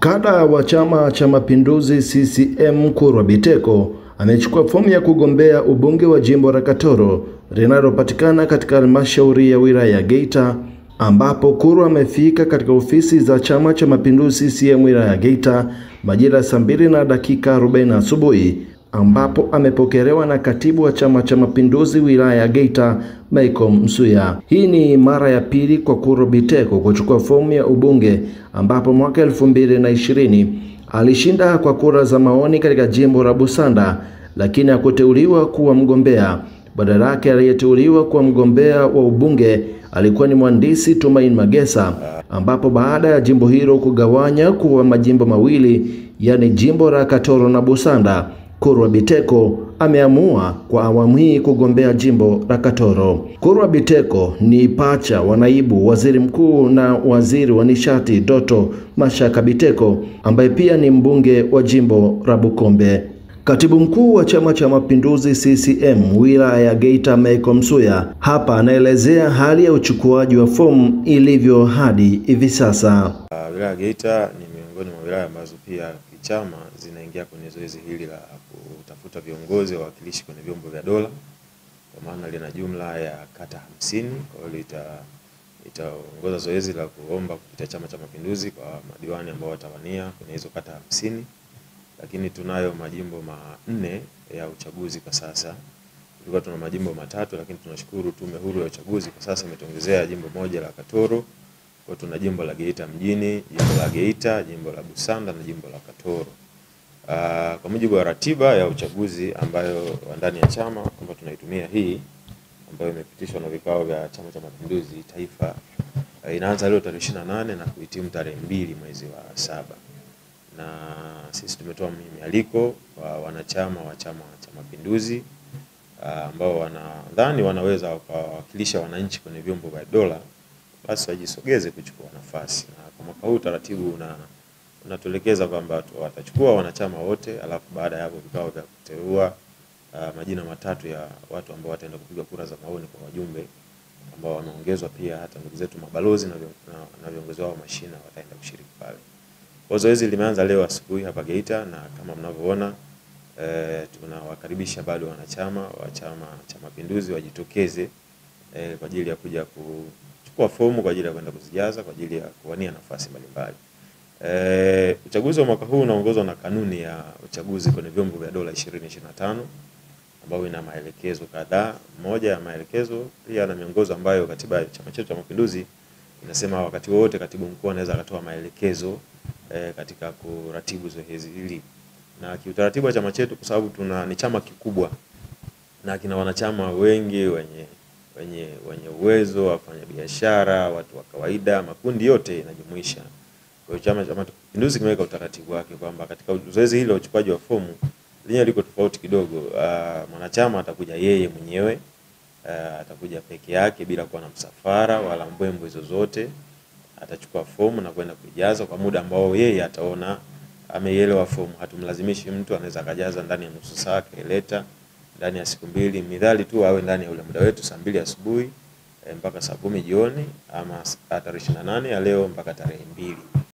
Kada wa Chama cha Mapinduzi CCM Kurwa Biteko amechukua fomu ya kugombea ubunge wa jimbo la Katoro linalopatikana katika halmashauri ya wilaya ya Geita, ambapo Kurwa amefika katika ofisi za Chama cha Mapinduzi CCM wilaya ya Geita majira saa 2:40 asubuhi, ambapo amepokelewa na katibu wa Chama cha Mapinduzi wilaya ya Geita Michael Msuya. Hii ni mara ya pili kwa Kurwa Biteko kuchukua fomu ya ubunge, ambapo mwaka 2020 alishinda kwa kura za maoni katika jimbo la Busanda, lakini hakuteuliwa kuwa mgombea. Badala yake aliyeteuliwa kuwa mgombea wa ubunge alikuwa ni mhandisi Tumaini Magesa, ambapo baada ya jimbo hilo kugawanya kuwa majimbo mawili, yani jimbo la Katoro na Busanda, Kurwa Biteko ameamua kwa awamu hii kugombea jimbo la Katoro. Kurwa Biteko ni pacha wa naibu waziri mkuu na waziri wa nishati Doto Mashaka Biteko, ambaye pia ni mbunge wa jimbo la Bukombe. Katibu mkuu wa Chama cha Mapinduzi CCM wilaya ya Geita Michael Msuya hapa anaelezea hali ya uchukuaji wa fomu ilivyo hadi hivi sasa. Wilaya ya Geita ni miongoni mwa wilaya ambazo pia kichama zinaingia kwenye zoezi hili la kutafuta viongozi wa wakilishi kwenye vyombo vya dola, kwa maana lina jumla ya kata 50. Kwa hiyo itaongoza zoezi la kuomba kupitia Chama cha Mapinduzi kwa madiwani ambao watawania kwenye hizo kata 50. Lakini tunayo majimbo manne ya uchaguzi kwa sasa. Tulikuwa tuna majimbo matatu, lakini tunashukuru Tume Huru ya Uchaguzi kwa sasa imetuongezea jimbo moja la Katoro. Kwa tuna jimbo la Geita mjini, jimbo la Geita, jimbo la Busanda na jimbo la Katoro. Kwa mujibu wa ratiba ya uchaguzi ambayo ndani ya chama kwamba tunaitumia hii, ambayo imepitishwa na vikao vya Chama cha Mapinduzi taifa, inaanza leo tarehe 28 na kuhitimu tarehe 2 mwezi wa 7. Na sisi tumetoa mialiko kwa wanachama wa Chama cha Mapinduzi ambao wanadhani wanaweza kuwakilisha wananchi kwenye vyombo vya dola, basi wajisogeze kuchukua nafasi. Na kwa mwaka huu taratibu unatuelekeza kwamba watachukua wanachama wote, alafu baada ya hapo vikao vya kuteua majina matatu ya watu ambao wataenda kupiga kura za maoni kwa wajumbe ambao wameongezwa, pia hata ndugu zetu mabalozi na viongozi wao mashina wataenda kushiriki pale. Zoezi limeanza leo asubuhi hapa Geita, na kama mnavyoona tunawakaribisha bado wanachama wa Chama cha Mapinduzi wajitokeze kwa ajili ya kuja kuchukua fomu kwa ajili ya kwenda kuzijaza kwa ajili ya kuwania nafasi mbalimbali. Uchaguzi wa mwaka huu unaongozwa na kanuni ya uchaguzi kwenye vyombo vya dola 2025 ambayo ina maelekezo kadhaa. Moja ya maelekezo pia na miongozo ambayo katiba ya Chama chetu cha Mapinduzi inasema wakati wote katibu mkuu anaweza akatoa maelekezo katika kuratibu zoezi hili. Na kiutaratibu wa chama chetu, kwa sababu ni chama kikubwa na kina wanachama wengi wenye uwezo, wafanya biashara, watu wa kawaida, makundi yote inajumuisha. Kwa hiyo Chama cha Mapinduzi kimeweka utaratibu wake kwamba katika zoezi hili la uchukuaji wa fomu lenyewe liko tofauti kidogo. Mwanachama atakuja yeye mwenyewe, atakuja peke yake bila kuwa na msafara wala mbwembwe zozote. Atachukua fomu na kwenda kujaza kwa muda ambao yeye ataona ameielewa fomu. Hatumlazimishi mtu, anaweza kajaza ndani ya nusu saa, kaileta ndani ya siku 2, midhali tu awe ndani ya ule muda wetu saa 2 asubuhi mpaka saa 10 jioni, ama tarehe 28 ya leo mpaka tarehe 2.